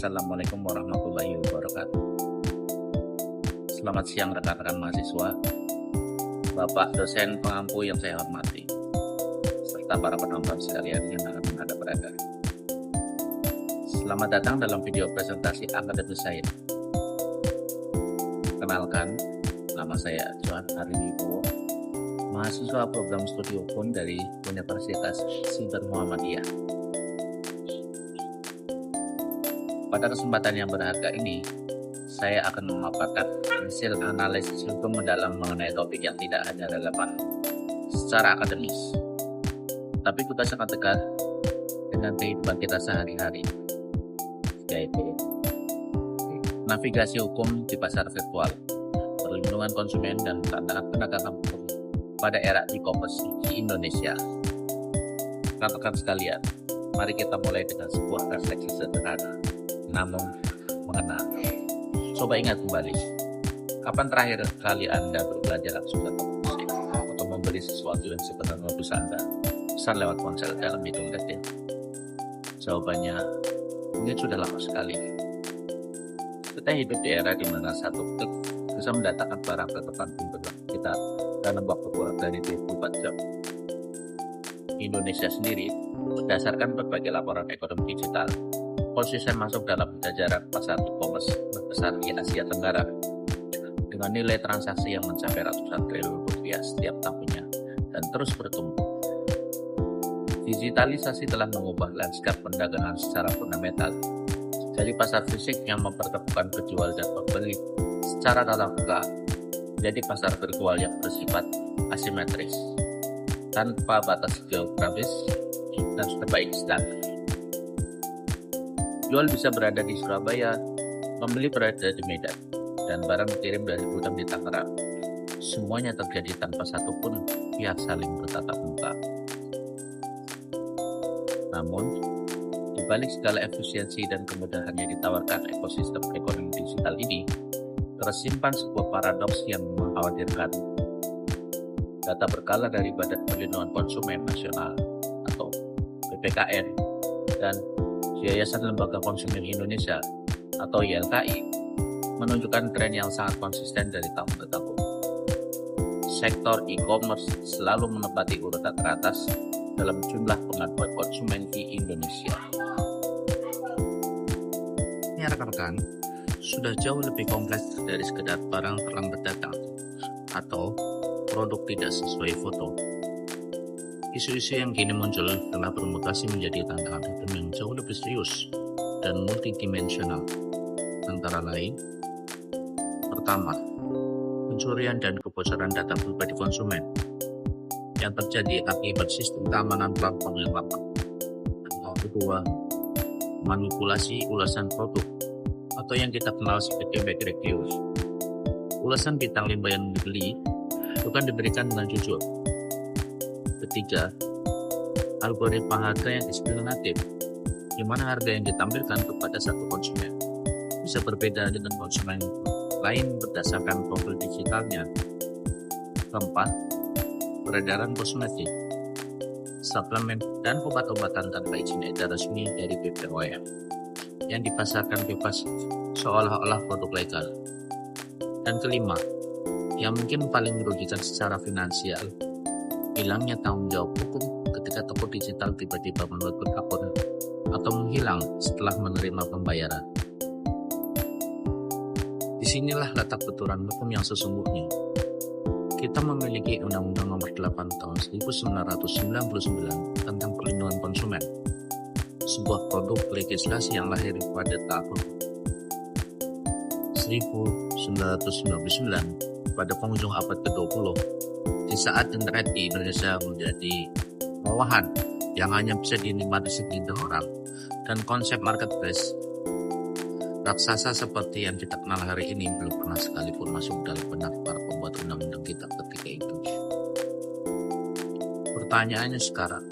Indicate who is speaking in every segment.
Speaker 1: Assalamualaikum warahmatullahi wabarakatuh. Selamat siang rekan-rekan mahasiswa, Bapak dosen pengampu yang saya hormati, serta para penonton sekalian yang akan menghadap berada. Selamat datang dalam video presentasi akademis saya. Kenalkan, nama saya Johan Hari Wibowo, mahasiswa program studi hukum dari Universitas Siber Muhammadiyah. Pada kesempatan yang berharga ini, saya akan memaparkan hasil analisis hukum mendalam mengenai topik yang tidak hanya relevan secara akademis, tapi juga sangat dekat dengan kehidupan kita sehari-hari, yaitu navigasi hukum di pasar virtual, perlindungan konsumen, dan tantangan penegakan hukum pada era e-commerce di Indonesia. Rekan-rekan sekalian, mari kita mulai dengan sebuah refleksi sederhana, namun mengena. Coba ingat kembali, kapan terakhir kali Anda berbelanja langsung ke toko fisik atau membeli sesuatu yang sebenarnya bisa Anda pesan lewat ponsel dalam hitung detik? Jawabannya mungkin sudah lama sekali. Kita hidup di era di mana satu klik bisa mendatangkan barang ke depan pintu kita dalam waktu kurang dari 24 jam. Indonesia sendiri, berdasarkan berbagai laporan ekonomi digital, konsisten masuk dalam jajaran pasar e-commerce terbesar di Asia Tenggara dengan nilai transaksi yang mencapai ratusan triliun rupiah setiap tahunnya dan terus bertumbuh. Digitalisasi telah mengubah lanskap perdagangan secara fundamental dari pasar fisik yang mempertemukan penjual dan pembeli secara tatap muka menjadi pasar virtual yang bersifat asimetris, tanpa batas geografis dan serba instan. Jual bisa berada di Surabaya, pembeli berada di Medan, dan barang dikirim dari gudang di Tangerang. Semuanya terjadi tanpa satupun pihak saling bertatap muka. Namun, di balik segala efisiensi dan kemudahan yang ditawarkan ekosistem ekonomi digital ini, tersimpan sebuah paradoks yang mengkhawatirkan. Data berkala dari Badan Perlindungan Konsumen Nasional atau BPKN dan Yayasan Lembaga Konsumen Indonesia atau YLKI menunjukkan tren yang sangat konsisten dari tahun ke tahun. Sektor e-commerce selalu menempati urutan teratas dalam jumlah pengaduan konsumen di Indonesia. Ini rekan-rekan, sudah jauh lebih kompleks dari sekedar barang terlambat datang atau produk tidak sesuai foto. Isu-isu yang kini muncul telah bermutasi menjadi tantangan hukum yang jauh lebih serius dan multidimensional. Antara lain, pertama, pencurian dan kebocoran data pribadi konsumen yang terjadi akibat sistem keamanan platform yang lemah. Kedua, manipulasi ulasan produk atau yang kita kenal sebagai fake reviews. Ulasan bintang 5 yang dibeli bukan diberikan dengan jujur. Ketiga, algoritma harga yang diskriminatif, di mana harga yang ditampilkan kepada satu konsumen bisa berbeda dengan konsumen lain berdasarkan profil digitalnya. Keempat, peredaran kosmetik, suplemen, dan obat-obatan tanpa izin edar resmi dari BPOM yang dipasarkan bebas seolah-olah produk legal. Dan kelima, yang mungkin paling merugikan secara finansial, hilangnya tanggung jawab hukum ketika toko digital tiba-tiba menutup akun atau menghilang setelah menerima pembayaran. Disinilah letak benturan hukum yang sesungguhnya. Kita memiliki Undang-Undang Nomor 8 Tahun 1999 tentang perlindungan konsumen, sebuah produk legislasi yang lahir pada tahun 1999 pada penghujung abad ke-20. Di saat internet di Indonesia menjadi bawahan yang hanya bisa dinikmati segelintir orang, dan konsep marketplace raksasa seperti yang kita kenal hari ini belum pernah sekalipun masuk dalam benak para pembuat undang-undang kita ketika itu. Pertanyaannya sekarang,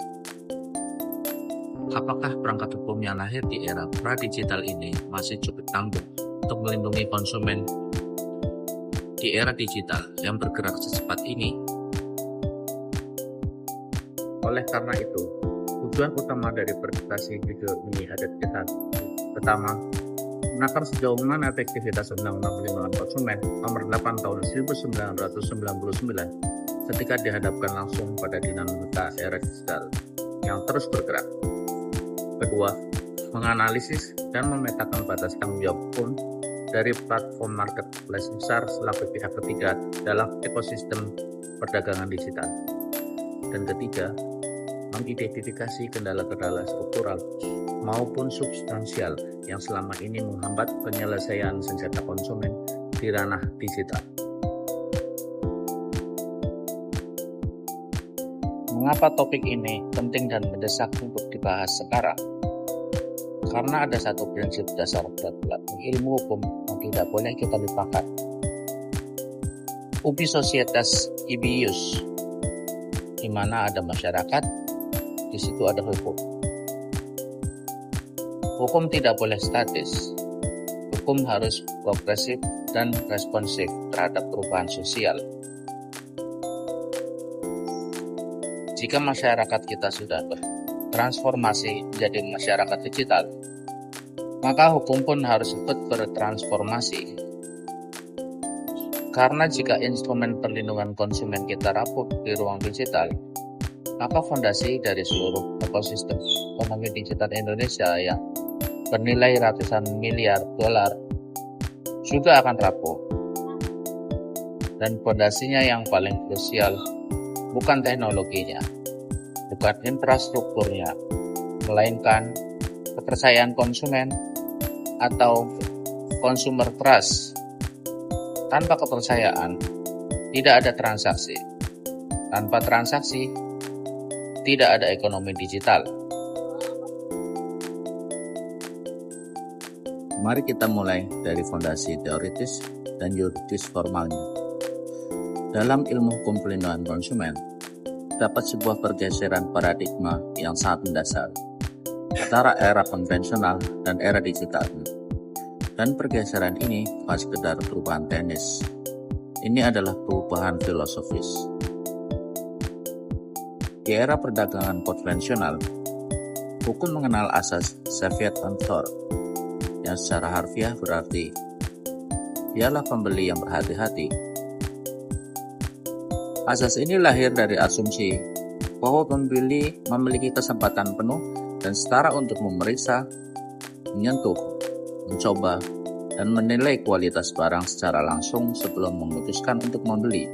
Speaker 1: apakah perangkat hukum yang lahir di era pra-digital ini masih cukup tangguh untuk melindungi konsumen di era digital yang bergerak secepat ini? Oleh karena itu, tujuan utama dari presentasi video ini ada tiga. Pertama, menakar sejauh mana efektivitas Undang-Undang Perlindungan Konsumen Nomor 8 Tahun 1999 ketika dihadapkan langsung pada dinamika era digital yang terus bergerak. Kedua, menganalisis dan memetakan batas tanggung jawab hukum dari platform marketplace besar selaku pihak ketiga dalam ekosistem perdagangan digital. Dan ketiga, mengidentifikasi kendala-kendala struktural maupun substansial yang selama ini menghambat penyelesaian sengketa konsumen di ranah digital. Mengapa topik ini penting dan mendesak untuk dibahas sekarang? Karena ada satu prinsip dasar berat-berat ilmu hukum yang tidak boleh kita lupakan. Ubi societas ibi ius, di mana ada masyarakat, di situ ada hukum. Hukum tidak boleh statis. Hukum harus progresif dan responsif terhadap perubahan sosial. Jika masyarakat kita sudah bertransformasi menjadi masyarakat digital, maka hukum pun harus ikut bertransformasi. Karena jika instrumen perlindungan konsumen kita rapuh di ruang digital, maka fondasi dari seluruh ekosistem ekonomi digital Indonesia yang bernilai ratusan miliar dolar juga akan rapuh. Dan fondasinya yang paling krusial bukan teknologinya, bukan infrastrukturnya, melainkan kepercayaan konsumen atau consumer trust. Tanpa kepercayaan, tidak ada transaksi. Tanpa transaksi, tidak ada ekonomi digital. Mari kita mulai dari fondasi teoritis dan yuridis formalnya. Dalam ilmu hukum perlindungan konsumen, terdapat sebuah pergeseran paradigma yang sangat mendasar antara era konvensional dan era digital. Dan pergeseran ini bukan sekedar perubahan teknis. Ini adalah perubahan filosofis. Di era perdagangan konvensional, hukum mengenal asas caveat emptor, yang secara harfiah berarti dialah pembeli yang berhati-hati. Asas ini lahir dari asumsi bahwa pembeli memiliki kesempatan penuh dan setara untuk memeriksa, menyentuh, mencoba, dan menilai kualitas barang secara langsung sebelum memutuskan untuk membeli.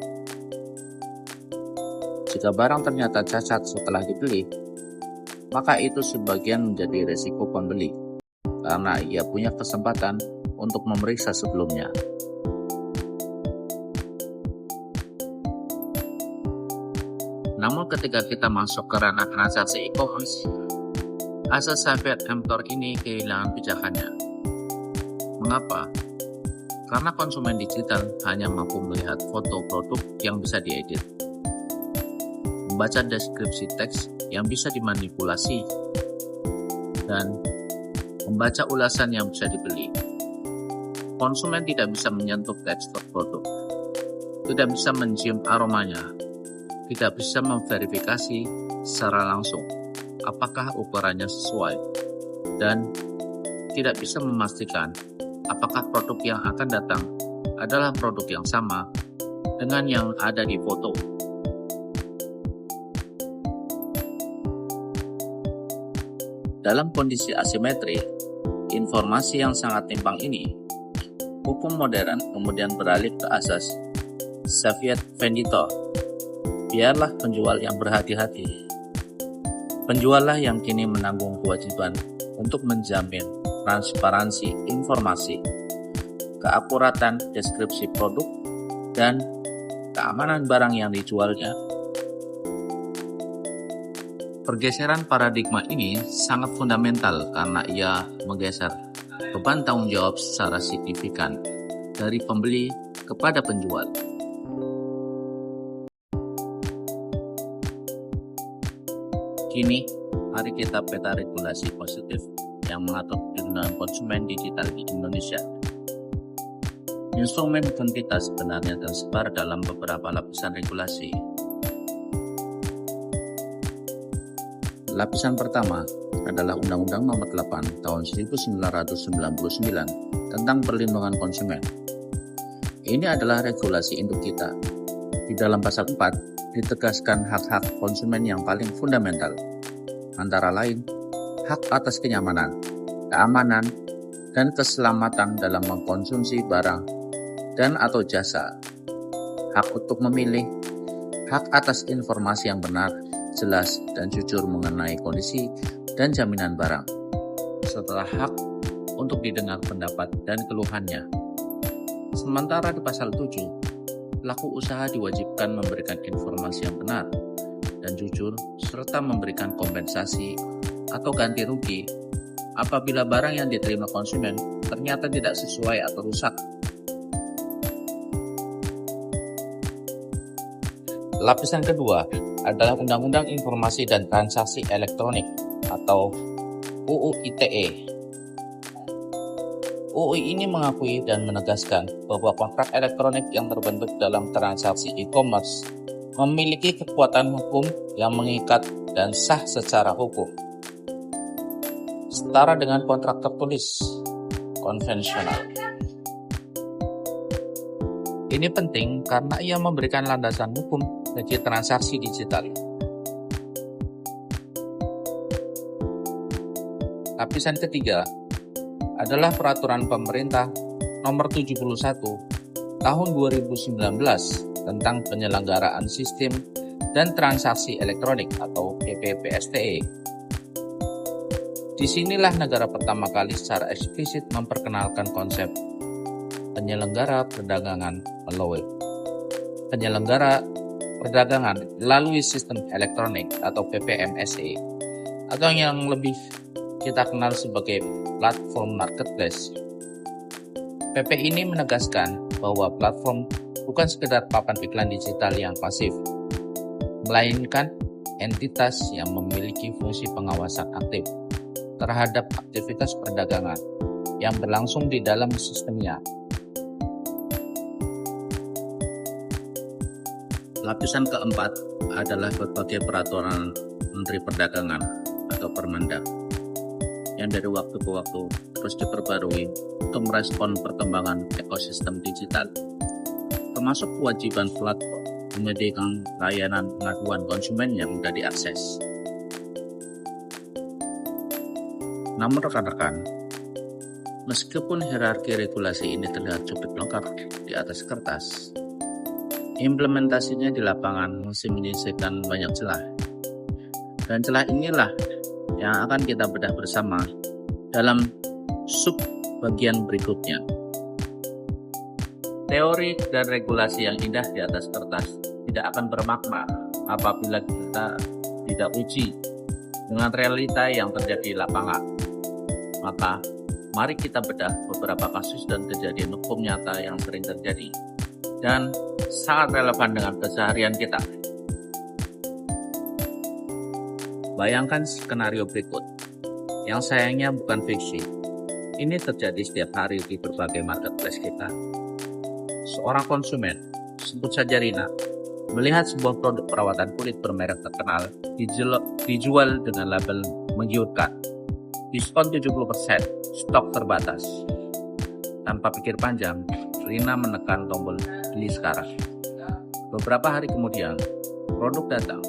Speaker 1: Jika barang ternyata cacat setelah dibeli, maka itu sebagian menjadi risiko pembeli, karena ia punya kesempatan untuk memeriksa sebelumnya. Namun ketika kita masuk ke ranah transaksi e-commerce, asas caveat emptor ini kehilangan pijakannya. Mengapa? Karena konsumen digital hanya mampu melihat foto produk yang bisa diedit, membaca deskripsi teks yang bisa dimanipulasi, dan membaca ulasan yang bisa dibeli. Konsumen tidak bisa menyentuh tekstur produk, tidak bisa mencium aromanya, tidak bisa memverifikasi secara langsung apakah ukurannya sesuai, dan tidak bisa memastikan apakah produk yang akan datang adalah produk yang sama dengan yang ada di foto. Dalam kondisi asimetri, informasi yang sangat timpang ini, hukum modern kemudian beralih ke asas caveat venditor. Biarlah penjual yang berhati-hati. Penjuallah yang kini menanggung kewajiban untuk menjamin transparansi informasi, keakuratan deskripsi produk, dan keamanan barang yang dijualnya. Pergeseran paradigma ini sangat fundamental karena ia menggeser beban tanggung jawab secara signifikan dari pembeli kepada penjual. Kini, mari kita peta regulasi positif yang mengatur perlindungan konsumen digital di Indonesia. Instrumen hukum kita sebenarnya tersebar dalam beberapa lapisan regulasi. Lapisan pertama, adalah Undang-Undang Nomor 8 Tahun 1999 tentang Perlindungan Konsumen. Ini adalah regulasi induk kita. Di dalam pasal 4 ditegaskan hak-hak konsumen yang paling fundamental, antara lain hak atas kenyamanan, keamanan, dan keselamatan dalam mengkonsumsi barang dan atau jasa, hak untuk memilih, hak atas informasi yang benar, jelas, dan jujur mengenai kondisi dan jaminan barang, serta hak untuk didengar pendapat dan keluhannya. Sementara di pasal 7, pelaku usaha diwajibkan memberikan informasi yang benar dan jujur serta memberikan kompensasi atau ganti rugi apabila barang yang diterima konsumen ternyata tidak sesuai atau rusak. Lapisan kedua adalah Undang-Undang Informasi dan Transaksi Elektronik atau UU ITE. UU ini mengakui dan menegaskan bahwa kontrak elektronik yang terbentuk dalam transaksi e-commerce memiliki kekuatan hukum yang mengikat dan sah secara hukum, setara dengan kontrak tertulis konvensional. Ini penting karena ia memberikan landasan hukum bagi transaksi digital. Lapisan ketiga adalah Peraturan Pemerintah Nomor 71 Tahun 2019 tentang Penyelenggaraan Sistem dan Transaksi Elektronik atau PPPSTE. Disinilah negara pertama kali secara eksplisit memperkenalkan konsep penyelenggara perdagangan melalui sistem elektronik atau PPMSE, atau yang lebih kita kenal sebagai platform marketplace. PP ini menegaskan bahwa platform bukan sekedar papan iklan digital yang pasif, melainkan entitas yang memiliki fungsi pengawasan aktif terhadap aktivitas perdagangan yang berlangsung di dalam sistemnya. Lapisan keempat adalah berbagai peraturan Menteri Perdagangan atau Permendak yang dari waktu ke waktu terus diperbarui untuk merespon perkembangan ekosistem digital, termasuk kewajiban platform menyediakan layanan pengaduan konsumen yang mudah diakses. Namun rekan-rekan, meskipun hierarki regulasi ini terlihat cukup lengkap di atas kertas, implementasinya di lapangan masih menyisakan banyak celah. Dan celah inilah yang akan kita bedah bersama dalam sub bagian berikutnya. Teori dan regulasi yang indah di atas kertas tidak akan bermakna apabila kita tidak uji dengan realita yang terjadi di lapangan. Maka, mari kita bedah beberapa kasus dan kejadian hukum nyata yang sering terjadi dan sangat relevan dengan keseharian kita. Bayangkan skenario berikut, yang sayangnya bukan fiksi. Ini terjadi setiap hari di berbagai marketplace kita. Seorang konsumen, sebut saja Rina, melihat sebuah produk perawatan kulit bermerek terkenal dijual dengan label menggiurkan. Diskon 70%, stok terbatas. Tanpa pikir panjang, Rina menekan tombol beli sekarang. Beberapa hari kemudian, produk datang.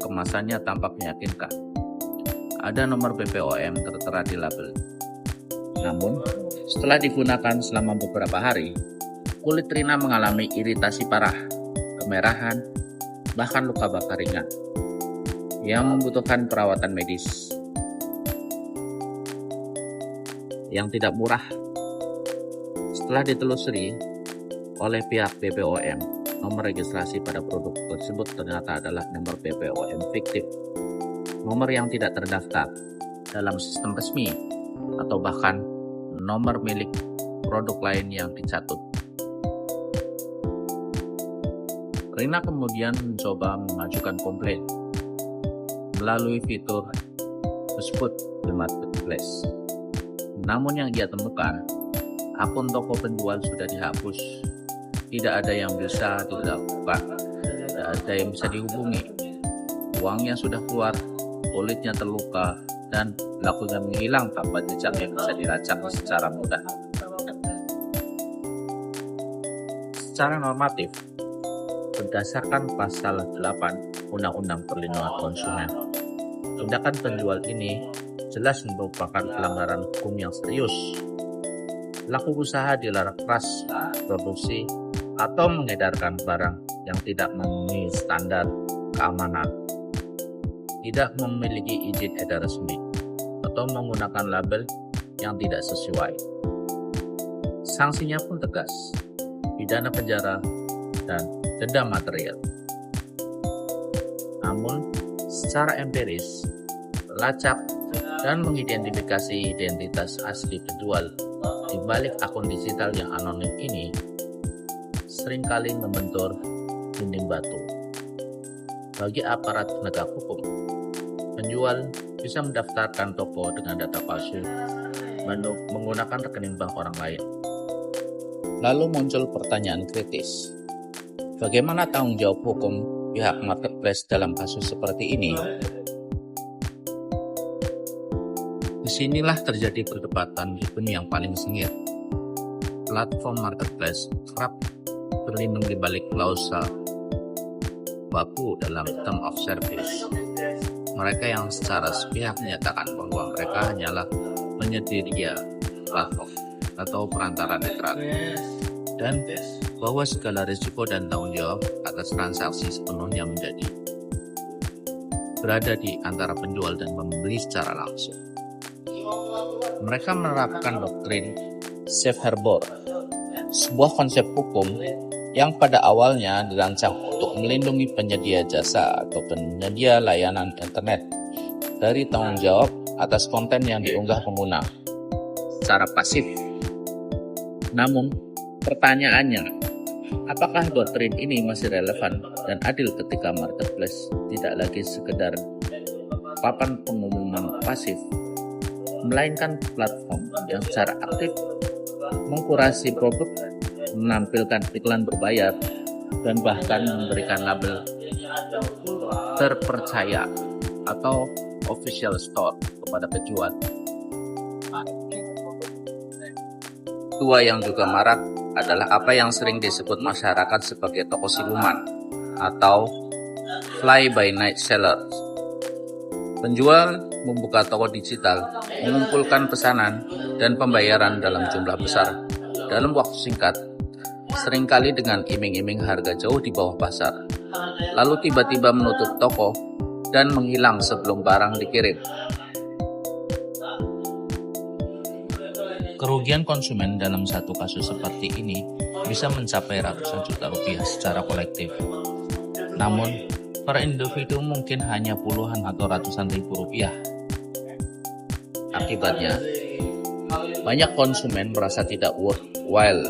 Speaker 1: Kemasannya tampak meyakinkan. Ada nomor BPOM tertera di label. Namun, setelah digunakan selama beberapa hari, kulit Rina mengalami iritasi parah, kemerahan, bahkan luka bakar ringan yang membutuhkan perawatan medis yang tidak murah. Setelah ditelusuri oleh pihak BPOM, nomor registrasi pada produk tersebut ternyata adalah nomor BPOM fiktif, nomor yang tidak terdaftar dalam sistem resmi, atau bahkan nomor milik produk lain yang dicatut. Rina kemudian mencoba mengajukan komplain melalui fitur Dispute the Marketplace. Namun yang dia temukan, akun toko penjual sudah dihapus. Tidak ada yang bisa dilakukan, tidak ada yang bisa dihubungi. Uangnya sudah keluar, kulitnya terluka, dan lakukan menghilang tanpa jejak yang bisa dilacak secara mudah. Secara normatif, berdasarkan pasal 8 Undang-Undang Perlindungan Konsumen, tindakan penjual ini jelas merupakan pelanggaran hukum yang serius. Pelaku usaha dilarang keras produksi atau mengedarkan barang yang tidak memenuhi standar keamanan, tidak memiliki izin edar resmi, atau menggunakan label yang tidak sesuai. Sanksinya pun tegas, pidana penjara dan denda material. Namun, secara empiris, melacak dan mengidentifikasi identitas asli penjual di balik akun digital yang anonim ini seringkali membentur dinding batu. Bagi aparat penegak hukum, penjual bisa mendaftarkan toko dengan data palsu menggunakan rekening bank orang lain. Lalu muncul pertanyaan kritis. Bagaimana tanggung jawab hukum pihak marketplace dalam kasus seperti ini? Disinilah terjadi perdebatan yang paling sengit. Platform marketplace kerap berlindung di balik klausa baku dalam term of service. Mereka yang secara sepihak menyatakan bahwa mereka hanyalah penyedia platform atau perantara netral, dan bahwa segala risiko dan tanggung jawab atas transaksi sepenuhnya berada di antara penjual dan pembeli secara langsung. Mereka menerapkan doktrin safe harbor, sebuah konsep hukum yang pada awalnya dirancang untuk melindungi penyedia jasa atau penyedia layanan internet dari tanggung jawab atas konten yang diunggah pengguna secara pasif. Namun, pertanyaannya, apakah doktrin ini masih relevan dan adil ketika marketplace tidak lagi sekedar papan pengumuman pasif, melainkan platform yang secara aktif mengkurasi produk, menampilkan iklan berbayar, dan bahkan memberikan label terpercaya atau official store kepada penjual. Dua yang juga marak adalah apa yang sering disebut masyarakat sebagai toko siluman atau fly by night sellers. Penjual membuka toko digital, mengumpulkan pesanan dan pembayaran dalam jumlah besar dalam waktu singkat, seringkali dengan iming-iming harga jauh di bawah pasar, lalu tiba-tiba menutup toko dan menghilang sebelum barang dikirim. Kerugian konsumen dalam satu kasus seperti ini bisa mencapai ratusan juta rupiah secara kolektif. Namun, per individu mungkin hanya puluhan atau ratusan ribu rupiah. Akibatnya, banyak konsumen merasa tidak worthwhile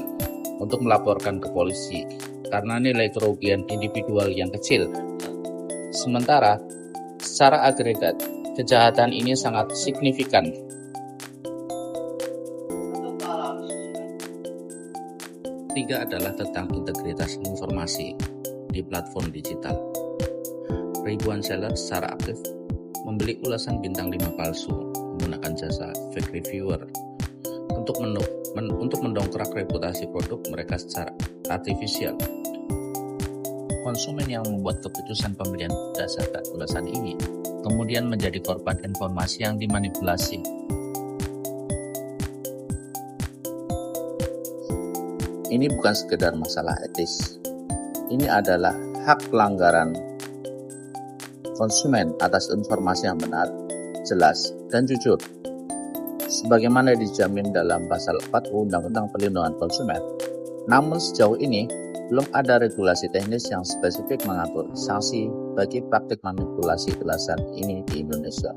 Speaker 1: untuk melaporkan ke polisi karena nilai kerugian individual yang kecil. Sementara, secara agregat, kejahatan ini sangat signifikan. Ketiga adalah tentang integritas informasi di platform digital. Ribuan seller secara aktif membeli ulasan bintang 5 palsu menggunakan jasa fake reviewer untuk mendongkrak reputasi produk mereka secara artifisial. Konsumen yang membuat keputusan pembelian berdasarkan ulasan ini kemudian menjadi korban informasi yang dimanipulasi. Ini bukan sekedar masalah etis. Ini adalah hak pelanggaran konsumen atas informasi yang benar, jelas, dan jujur. Sebagaimana dijamin dalam pasal 4 Undang-Undang Perlindungan Konsumen. Namun sejauh ini, belum ada regulasi teknis yang spesifik mengatur sanksi bagi praktik manipulasi ulasan ini di Indonesia.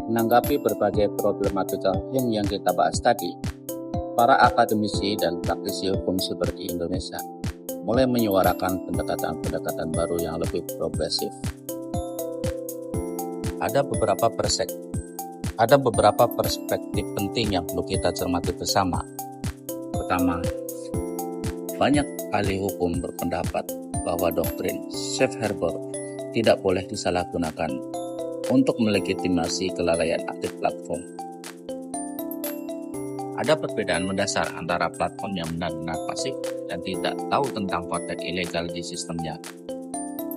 Speaker 1: Menanggapi berbagai problematika yang kita bahas tadi, para akademisi dan praktisi hukum seperti Indonesia mulai menyuarakan pendekatan-pendekatan baru yang lebih progresif. Ada beberapa perspektif penting yang perlu kita cermati bersama. Pertama, banyak ahli hukum berpendapat bahwa doktrin safe harbor tidak boleh disalahgunakan untuk melegitimasi kelalaian aktif platform. Ada perbedaan mendasar antara platform yang benar-benar pasif dan tidak tahu tentang konten ilegal di sistemnya,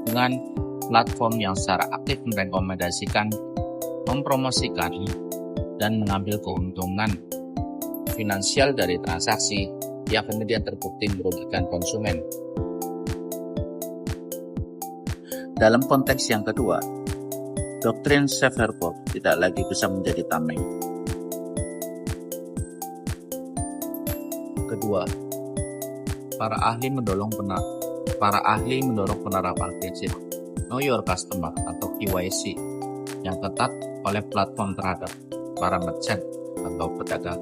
Speaker 1: dengan platform yang secara aktif merekomendasikan, mempromosikan, dan mengambil keuntungan finansial dari transaksi yang kemudian terbukti merugikan konsumen. Dalam konteks yang kedua, doktrin safe harbor tidak lagi bisa menjadi tameng. Kedua, para ahli mendorong penerapan prinsip Know Your Customer atau KYC yang ketat oleh platform terhadap para merchant atau pedagang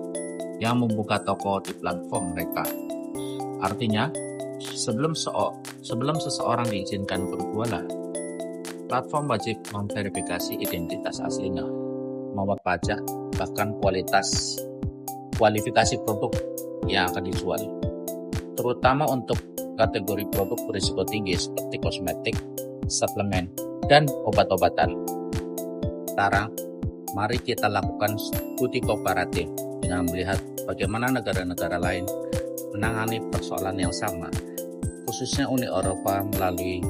Speaker 1: yang membuka toko di platform mereka. Artinya, sebelum seseorang diizinkan berjualan, platform wajib memverifikasi identitas aslinya, nomor pajak, bahkan kualifikasi produk yang akan dijual, terutama untuk kategori produk berisiko tinggi seperti kosmetik, suplemen, dan obat-obatan. Sekarang, mari kita lakukan studi komparatif dengan melihat bagaimana negara-negara lain menangani persoalan yang sama, khususnya Uni Eropa melalui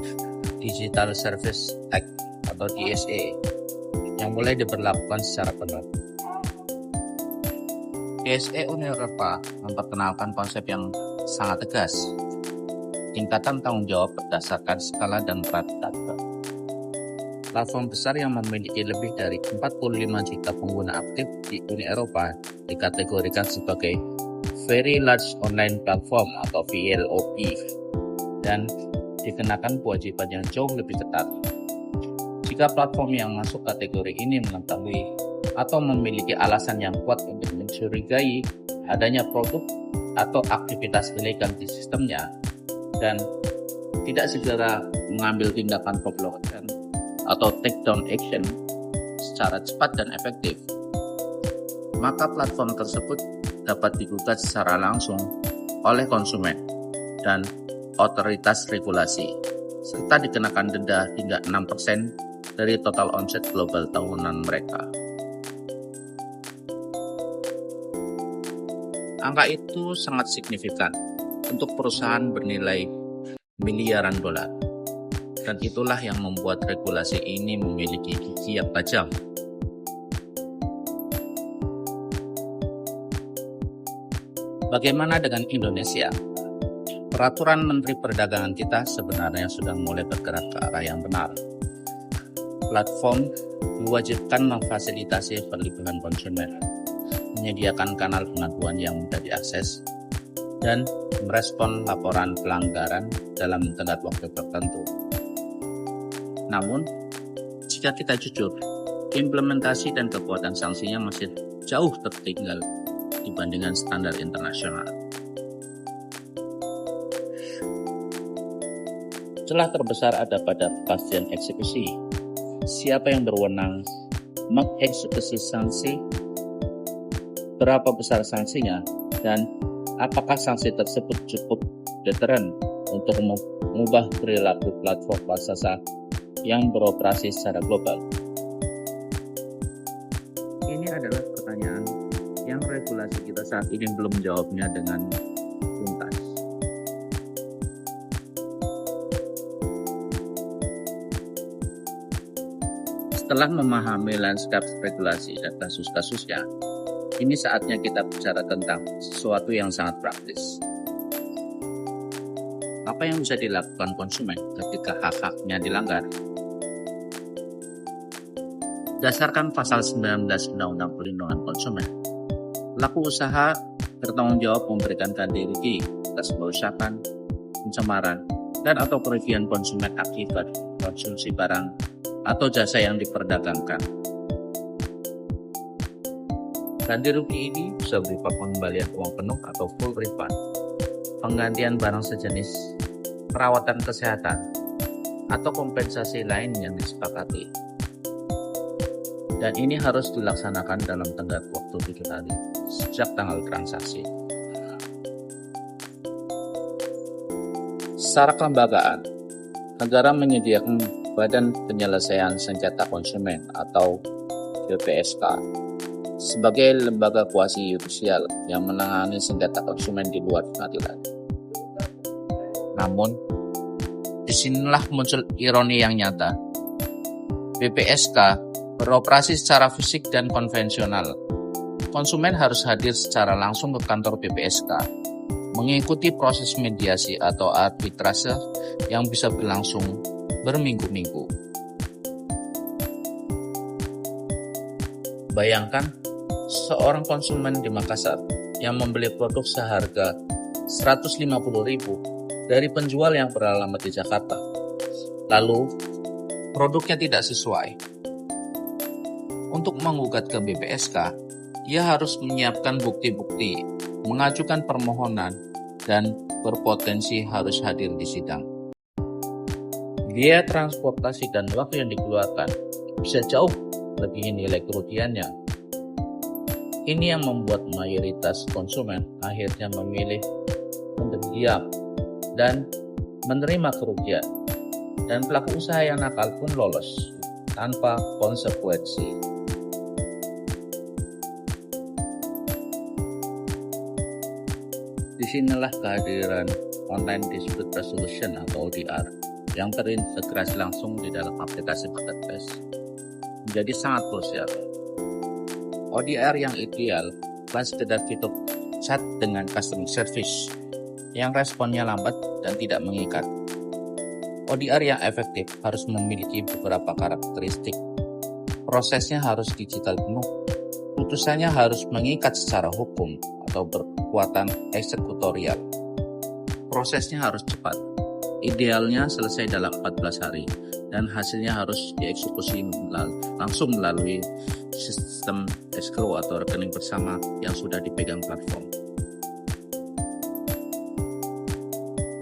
Speaker 1: Digital Service Act atau DSA yang mulai diberlakukan secara penuh. DSA Uni Eropa memperkenalkan konsep yang sangat tegas, tingkatan tanggung jawab berdasarkan skala dan berat data. Platform besar yang memiliki lebih dari 45 juta pengguna aktif di Uni Eropa dikategorikan sebagai Very Large Online Platform atau VLOP dan dikenakan kewajiban yang jauh lebih ketat. Jika platform yang masuk kategori ini mengetahui atau memiliki alasan yang kuat untuk mencurigai adanya produk atau aktivitas ilegal di sistemnya dan tidak segera mengambil tindakan pemblokiran atau takedown action secara cepat dan efektif, maka platform tersebut dapat digugat secara langsung oleh konsumen dan otoritas regulasi, serta dikenakan denda hingga 6% dari total omset global tahunan mereka. Angka itu sangat signifikan untuk perusahaan bernilai miliaran dolar, dan itulah yang membuat regulasi ini memiliki gigi yang tajam. Bagaimana dengan Indonesia? Peraturan Menteri Perdagangan kita sebenarnya sudah mulai bergerak ke arah yang benar. Platform diwajibkan memfasilitasi perlindungan konsumen, menyediakan kanal pengaduan yang mudah diakses, dan merespon laporan pelanggaran dalam tenggat waktu tertentu. Namun, jika kita jujur, implementasi dan kekuatan sanksinya masih jauh tertinggal dibandingkan standar internasional. Celah terbesar ada pada kepastian eksekusi. Siapa yang berwenang mengeksekusi sanksi, berapa besar sanksinya, dan apakah sanksi tersebut cukup deteren untuk mengubah perilaku platform raksasa yang beroperasi secara global? Ini adalah pertanyaan yang regulasi kita saat ini belum menjawabnya dengan tuntas. Setelah memahami lanskap regulasi dan kasus-kasusnya, ini saatnya kita bicara tentang sesuatu yang sangat praktis. Apa yang bisa dilakukan konsumen ketika hak-haknya dilanggar? Berdasarkan pasal 19 Undang-Undang Perlindungan Konsumen, pelaku usaha bertanggung jawab memberikan ganti rugi atas kerusakan, pencemaran, dan atau kerugian konsumen akibat konsumsi barang atau jasa yang diperdagangkan. Ganti rugi ini bisa berupa pengembalian uang penuh atau full refund, penggantian barang sejenis, perawatan kesehatan, atau kompensasi lain yang disepakati. Dan ini harus dilaksanakan dalam tenggat waktu 7 hari sejak tanggal transaksi. Secara kelembagaan, negara menyediakan Badan Penyelesaian Sengketa Konsumen atau BPSK sebagai lembaga kuasi yudisial yang menangani sengketa konsumen di luar pengadilan. Namun, disinilah muncul ironi yang nyata. BPSK beroperasi secara fisik dan konvensional. Konsumen harus hadir secara langsung ke kantor BPSK, mengikuti proses mediasi atau arbitrase yang bisa berlangsung berminggu-minggu. Bayangkan seorang konsumen di Makassar yang membeli produk seharga 150.000 dari penjual yang beralamat di Jakarta. Lalu, produknya tidak sesuai. Untuk menggugat ke BPSK, ia harus menyiapkan bukti-bukti, mengajukan permohonan, dan berpotensi harus hadir di sidang. Biaya transportasi dan waktu yang dikeluarkan bisa jauh lebih nilai kerugiannya. Ini yang membuat mayoritas konsumen akhirnya memilih untuk diam dan menerima kerugian, dan pelaku usaha yang nakal pun lolos tanpa konsekuensi. Disinilah kehadiran Online Dispute Resolution atau ODR yang terintegrasi langsung di dalam aplikasi Marketplace menjadi sangat krusial. ODR yang ideal bukan sekedar fitur chat dengan customer service yang responnya lambat dan tidak mengikat. ODR yang efektif harus memiliki beberapa karakteristik. Prosesnya harus digital penuh. Putusannya harus mengikat secara hukum atau berkekuatan eksekutorial. Prosesnya harus cepat. Idealnya selesai dalam 14 hari dan hasilnya harus dieksekusi langsung melalui sistem escrow atau rekening bersama yang sudah dipegang platform.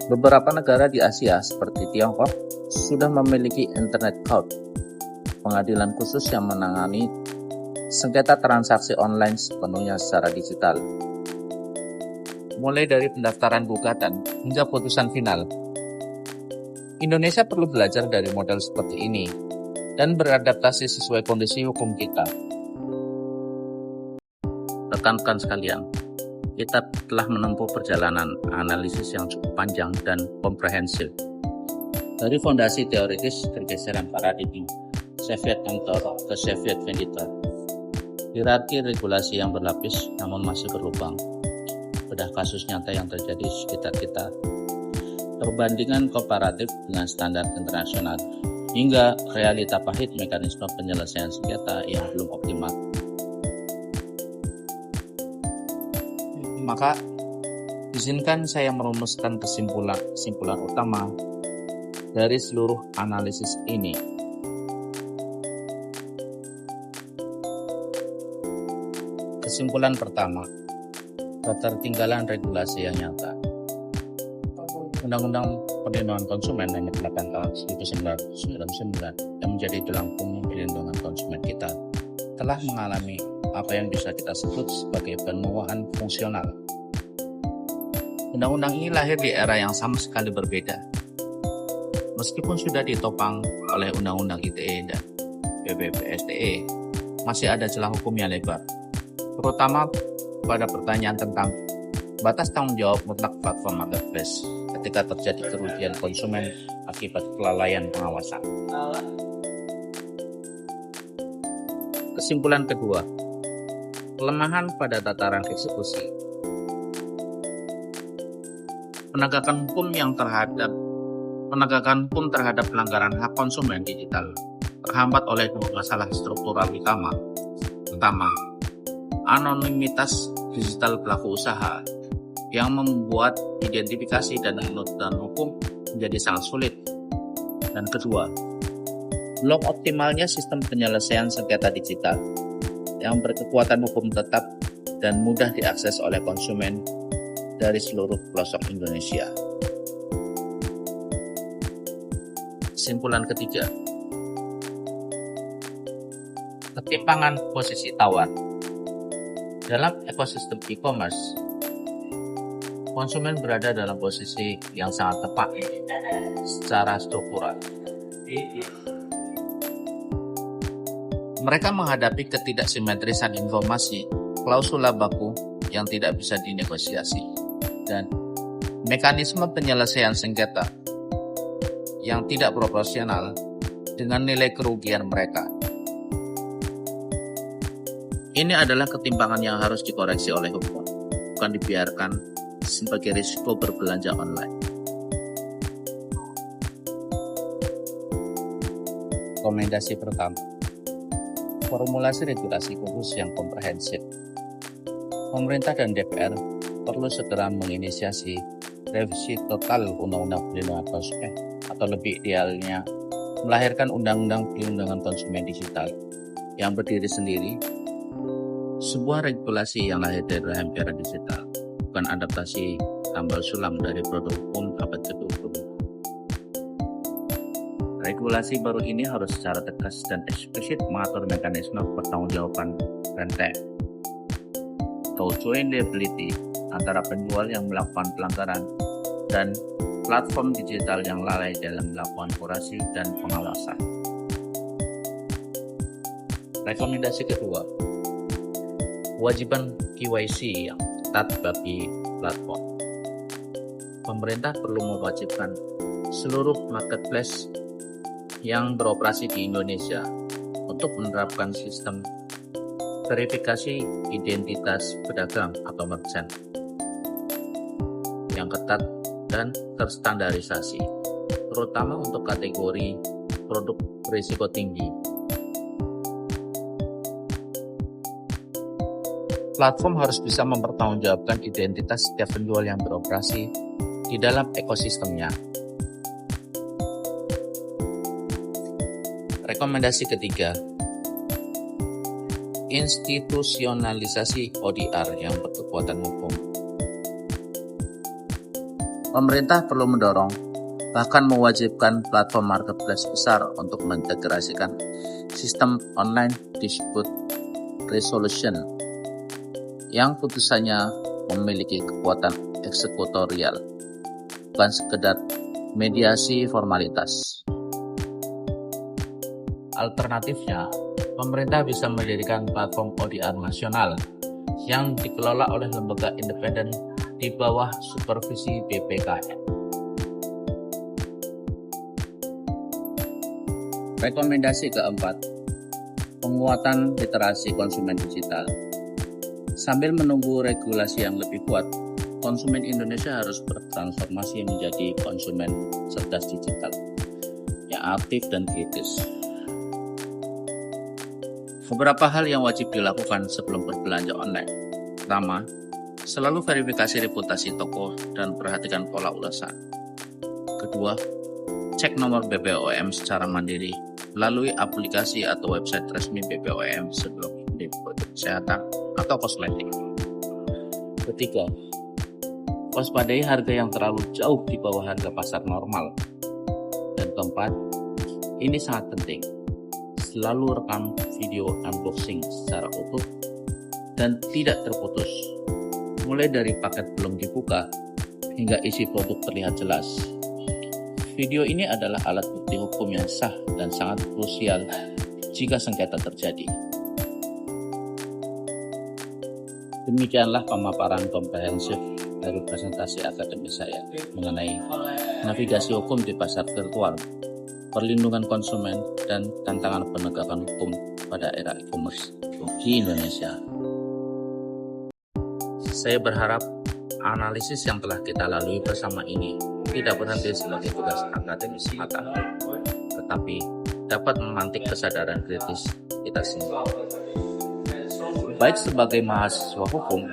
Speaker 1: Beberapa negara di Asia seperti Tiongkok sudah memiliki Internet Court, pengadilan khusus yang menangani sengketa transaksi online sepenuhnya secara digital. Mulai dari pendaftaran gugatan hingga putusan final. Indonesia perlu belajar dari model seperti ini dan beradaptasi sesuai kondisi hukum kita. Rekan-rekan sekalian, kita telah menempuh perjalanan analisis yang cukup panjang dan komprehensif. Dari fondasi teoritis pergeseran paradigma Soviet Cantor ke Soviet Venditor, hierarki regulasi yang berlapis namun masih berlubang, bedah kasus nyata yang terjadi di sekitar kita, perbandingan komparatif dengan standar internasional, hingga realita pahit mekanisme penyelesaian sengketa yang belum optimal. Maka, izinkan saya merumuskan kesimpulan utama dari seluruh analisis ini. Kesimpulan pertama, ketertinggalan regulasi yang nyata. Undang-Undang Perlindungan Konsumen Nomor 8 Tahun 1999 yang menjadi tulang punggung perlindungan konsumen kita telah mengalami apa yang bisa kita sebut sebagai penuaan fungsional. Undang-undang ini lahir di era yang sama sekali berbeda. Meskipun sudah ditopang oleh Undang-Undang ITE dan PPPSTE, masih ada celah hukum yang lebar, terutama pada pertanyaan tentang batas tanggung jawab mutlak platform marketplace ketika terjadi kerugian konsumen akibat kelalaian pengawasan. Kesimpulan kedua, kelemahan pada tataran eksekusi. Penegakan hukum terhadap pelanggaran hak konsumen digital terhambat oleh dua masalah struktural utama. Pertama, anonimitas digital pelaku usaha yang membuat identifikasi dan penegakan hukum menjadi sangat sulit. Dan kedua, belum optimalnya sistem penyelesaian sengketa digital yang berkekuatan hukum tetap dan mudah diakses oleh konsumen dari seluruh pelosok Indonesia. Kesimpulan ketiga, ketimpangan posisi tawar. Dalam ekosistem e-commerce, konsumen berada dalam posisi yang sangat tepat secara struktural. Mereka menghadapi ketidaksimetrisan informasi, klausula baku yang tidak bisa dinegosiasi, dan mekanisme penyelesaian sengketa yang tidak proporsional dengan nilai kerugian mereka. Ini adalah ketimpangan yang harus dikoreksi oleh hukum, bukan dibiarkan sebagai risiko berbelanja online. Rekomendasi pertama, formulasi regulasi khusus yang komprehensif. Pemerintah dan DPR perlu segera menginisiasi revisi total Undang-Undang Perlindungan Konsumen, atau lebih idealnya melahirkan Undang-Undang Perlindungan Konsumen Digital yang berdiri sendiri, sebuah regulasi yang lahir dari rahim era digital, bukan adaptasi tambal sulam dari produk hukum abad ke-20. Regulasi baru ini harus secara tegas dan eksplisit mengatur mekanisme pertanggungjawaban renteng atau joint liability antara penjual yang melakukan pelanggaran dan platform digital yang lalai dalam melakukan kurasi dan pengawasan. Rekomendasi kedua, kewajiban KYC yang ketat bagi platform. Pemerintah perlu mewajibkan seluruh marketplace yang beroperasi di Indonesia untuk menerapkan sistem verifikasi identitas pedagang atau merchant yang ketat dan terstandarisasi, terutama untuk kategori produk berisiko tinggi. Platform harus bisa mempertanggungjawabkan identitas setiap penjual yang beroperasi di dalam ekosistemnya. Rekomendasi ketiga, institusionalisasi ODR yang berkekuatan hukum. Pemerintah perlu mendorong, bahkan mewajibkan platform marketplace besar untuk mengintegrasikan sistem online dispute resolution yang putusannya memiliki kekuatan eksekutorial, bukan sekedar mediasi formalitas. Alternatifnya, pemerintah bisa mendirikan platform ODR nasional yang dikelola oleh lembaga independen di bawah supervisi BPKN. Rekomendasi keempat, penguatan literasi konsumen digital. Sambil menunggu regulasi yang lebih kuat, konsumen Indonesia harus bertransformasi menjadi konsumen cerdas digital yang aktif dan kritis. Beberapa hal yang wajib dilakukan sebelum berbelanja online. Pertama, selalu verifikasi reputasi toko dan perhatikan pola ulasan. Kedua, cek nomor BPOM secara mandiri melalui aplikasi atau website resmi BPOM sebelum mengikuti kesehatan atau kosmetik. Ketiga, waspadai harga yang terlalu jauh di bawah harga pasar normal. Dan keempat, ini sangat penting, selalu rekam video unboxing secara utuh dan tidak terputus, mulai dari paket belum dibuka hingga isi produk terlihat jelas. Video ini adalah alat bukti hukum yang sah dan sangat krusial jika sengketa terjadi. Demikianlah pemaparan komprehensif dari presentasi akademis saya mengenai navigasi hukum di pasar virtual, perlindungan konsumen, dan tantangan penegakan hukum pada era e-commerce di Indonesia. Saya berharap analisis yang telah kita lalui bersama ini tidak berhenti sebagai tugas akademis semata, tetapi dapat memantik kesadaran kritis kita semua. Baik sebagai mahasiswa hukum,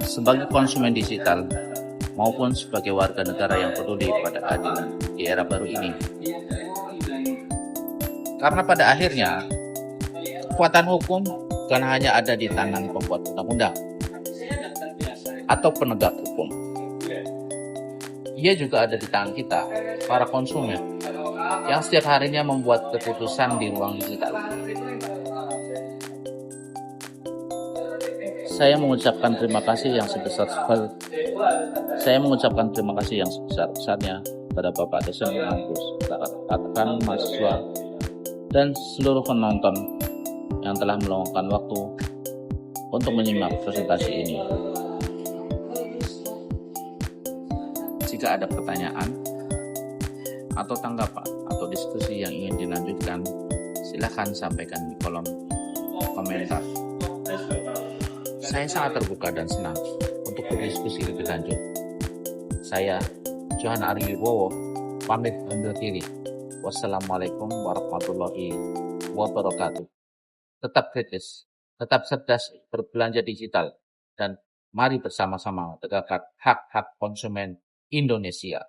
Speaker 1: sebagai konsumen digital, maupun sebagai warga negara yang peduli pada keadilan di era baru ini. Karena pada akhirnya, kekuatan hukum bukan hanya ada di tangan pembuat undang-undang atau penegak hukum. Ia juga ada di tangan kita, para konsumen, yang setiap harinya membuat keputusan di ruang digital. Saya mengucapkan terima kasih yang sebesar-besarnya pada Bapak dosen kampus, rekan mahasiswa, dan seluruh penonton yang telah meluangkan waktu untuk menyimak presentasi ini. Jika ada pertanyaan atau tanggapan atau diskusi yang ingin dilanjutkan, silakan sampaikan di kolom komentar. Saya sangat terbuka dan senang untuk berdiskusi lebih lanjut. Saya, Johan Arwibowo, pamit undur diri. Wassalamualaikum warahmatullahi wabarakatuh. Tetap kritis, tetap cerdas berbelanja digital, dan mari bersama-sama tegakkan hak-hak konsumen Indonesia.